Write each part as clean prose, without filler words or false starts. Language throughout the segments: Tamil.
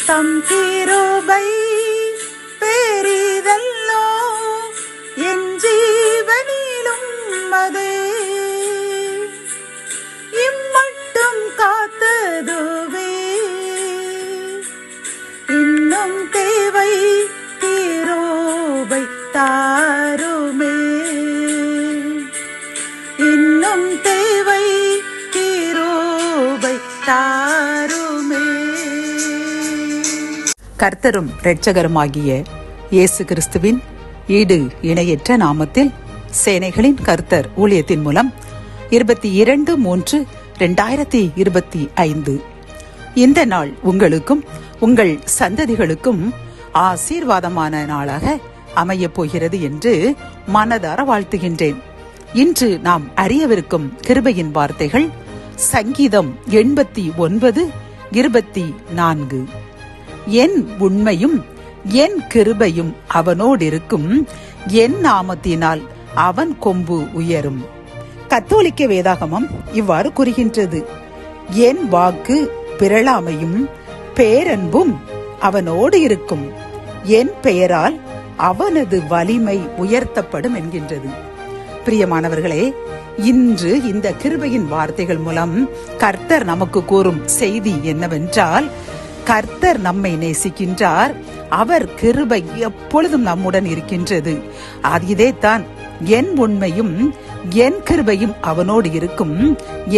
தம் கிருபை பெரிதல்லோ என் ஜீவனிலும் அதே இம்மட்டும் காத்ததுவே இன்னும் தேவை கிருபை தாருமே இன்னும் தேவை கிருபை தாருமே. கர்த்தரும் இரட்சகருமாகிய இயேசு கிறிஸ்துவின் ஈடு இணையற்ற நாமத்தில் சேனைகளின் கர்த்தர் ஊழியத்தின் மூலம் 22/3/2025 இந்த நாள் உங்களுக்கும் உங்கள் சந்ததிகளுக்கும் ஆசீர்வாதமான நாளாக அமையப் போகிறது என்று மனதார வாழ்த்துகின்றேன். இன்று நாம் அறியவிருக்கும் கிருபையின் வார்த்தைகள் சங்கீதம் 89:24. என் உண்மையும் என் கிருபையும் அவனோடிருக்கும், என் நாமத்தினால் அவன் கொம்பு உயரும். கத்தோலிக்க வேதாகமம் இவ்வாறு கூறுகின்றது, என் வாக்கு பிறழாமையும் பேரன்பும் அவனோடு இருக்கும், என் பெயரால் அவனது வலிமை உயர்த்தப்படும் என்கின்றது. பிரியமானவர்களே, இன்று இந்த கிருபையின் வார்த்தைகள் மூலம் கர்த்தர் நமக்கு கூறும் செய்தி என்னவென்றால், கர்த்தர் நம்மை நேசிக்கின்றார், அவர் கிருபை எப்பொழுதும் நம்முடன் இருக்கின்றது. இதைத்தான் என் உண்மையும் என் கிருபையும் அவனோடு இருக்கும்,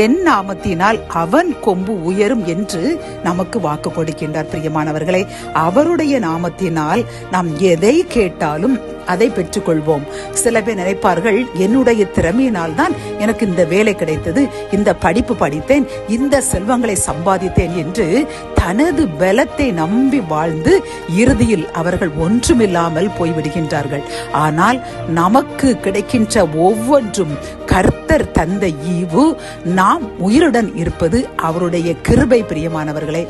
என் நாமத்தினால் அவன் கொம்பு உயரும் என்று நமக்கு வாக்கு கொடுக்கின்றார். பிரியமானவர்களே, அவருடைய நாமத்தினால் நாம் எதை கேட்டாலும் அதை பெற்றுக்கொள்வோம். சில பேர் நினைப்பார்கள், என்னுடைய திறமையினால் தான் எனக்கு இந்த வேலை கிடைத்தது, இந்த படிப்பு படித்தேன், இந்த செல்வங்களை சம்பாதித்தேன் என்று தனது பலத்தை நம்பி வாழ்ந்து இறுதியில் அவர்கள் ஒன்றுமில்லாமல் போய்விடுகின்றார்கள். ஆனால் நமக்கு கிடைக்கின்ற ஒவ்வொன்றும் கர்த்தர் தந்த ஈவு. நாம் உயிருடன் இருப்பது அவருடைய கிருபை. பிரியமானவர்களே,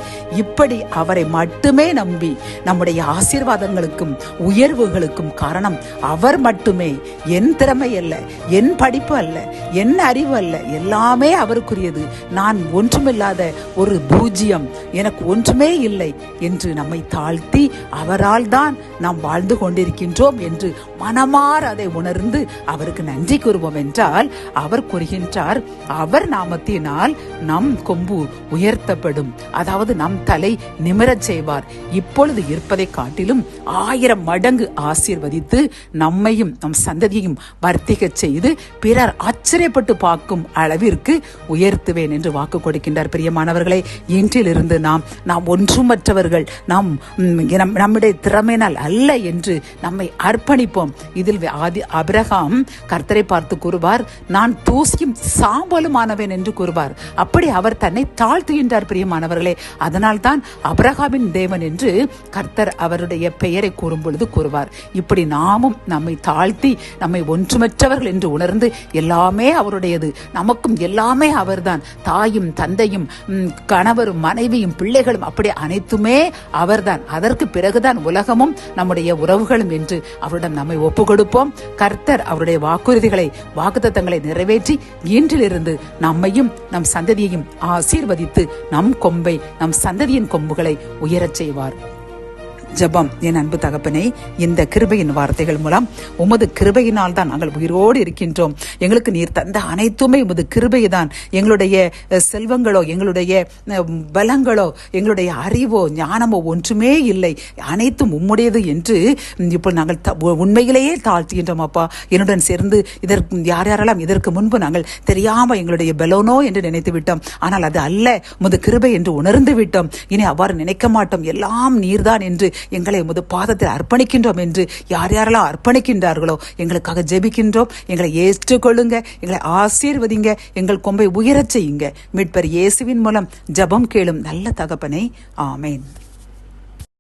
இப்படி அவரை மட்டுமே நம்பி நம்முடைய ஆசீர்வாதங்களுக்கும் உயர்வுகளுக்கும் காரணம் அவர் மட்டுமே. என் திறமை அல்ல, என் படிப்பு அல்ல, என் அறிவு அல்ல, எல்லாமே அவருக்குரியது. நான் ஒன்றுமில்லாத ஒரு பூஜ்யம், எனக்கு ஒன்றுமே இல்லை என்று நம்மை தாழ்த்தி அவரால் தான் நாம் வாழ்ந்து கொண்டிருக்கின்றோம் என்று மனமாற அதை உணர்ந்து அவருக்கு நன்றி கூறுவோம் என்றால், அவர் கூறுகின்றார், அவர் நாமத்தினால் நம் கொம்பு உயர்த்தப்படும். அதாவது நம் தலை நிமிரச் செய்வார். இப்பொழுது இருப்பதை காட்டிலும் 1000 மடங்கு ஆசீர்வதித்து நம்மையும் நம் சந்ததியையும் வர்த்திக்க செய்து பிறர் ஆச்சரியப்பட்டு பார்க்கும் அளவிற்கு உயர்த்துவேன் என்று வாக்கு கொடுக்கின்றார். பிரியமானவர்களே, இன்றிலிருந்து நாம் ஒன்றுமற்றவர்கள், நம்முடைய திறமையினால் அல்ல என்று நம்மை அர்ப்பணிப்போம். இதில் ஆபிரகாம் கர்த்தரை பார்த்து கூறுவார், நான் தூசியும் சாம்பலுமானவன் என்று கூறுவார். அப்படி அவர் தன்னை தாழ்த்துகின்றார். பிரியமானவர்களே, அதனால் தான் ஆபிரகாமின் தேவன் என்று கர்த்தர் அவருடைய பெயரை கூறும் பொழுது கூறுவார். இப்படி நாமும் நம்மை தாழ்த்தி நம்மை ஒன்றுமற்றவர்கள் என்று உணர்ந்து எல்லாமே அவருடையது, நமக்கும் எல்லாமே அவர்தான், தாயும் தந்தையும் கணவரும் மனைவியும் பிள்ளைகளும் அப்படி அனைத்துமே அவர்தான். அதற்கு பிறகுதான் உலகமும் நம்முடைய உறவுகளும் என்று அவரிடம் நம்மை ஒப்பு கொடுப்போம். கர்த்தர் அவருடைய வாக்குறுதிகளை வாக்குத்தத்தங்களை நிறைவேற்றி இன்றிலிருந்து நம்மையும் நம் சந்ததியையும் ஆசீர்வதித்து நம் கொம்பை நம் சந்ததியின் கொம்புகளை உயரச் செய்வார். ஜெபம். என் அன்பு தகப்பனே, இந்த கிருபையின் வார்த்தைகள் மூலம் உமது கிருபையினால் தான் நாங்கள் உயிரோடு இருக்கின்றோம். எங்களுக்கு நீர் தந்த அனைத்துமே உமது கிருபைதான். எங்களுடைய செல்வங்களோ, எங்களுடைய பலங்களோ, எங்களுடைய அறிவோ ஞானமோ ஒன்றுமே இல்லை, அனைத்தும் உம்முடையது என்று இப்போ நாங்கள் உண்மையிலேயே தாழ்த்துகின்றோம். அப்பா, என்னுடன் சேர்ந்து இதற்கு யாரெல்லாம் இதற்கு முன்பு நாங்கள் தெரியாம எங்களுடைய பலனோ என்று நினைத்து விட்டோம். ஆனால் அது அல்ல, உமது கிருபை என்று உணர்ந்து விட்டோம். இனி அவ்வாறு நினைக்க மாட்டோம். எல்லாம் நீர்தான் என்று எங்களை உமது பாதத்தில் அர்ப்பணிக்கின்றோம் என்று யாரெல்லாம் அர்ப்பணிக்கின்றார்களோ எங்களுக்காக ஜெபிக்கின்றோம். எங்களை ஏற்றுக்கொள்ளுங்க, எங்களை ஆசீர்வதிங்க, எங்கள் கொம்பை உயரச் செய்யுங்க. மீட்பர் இயேசுவின் மூலம் ஜெபம் கேளும் நல்ல தகப்பனே, ஆமேன்.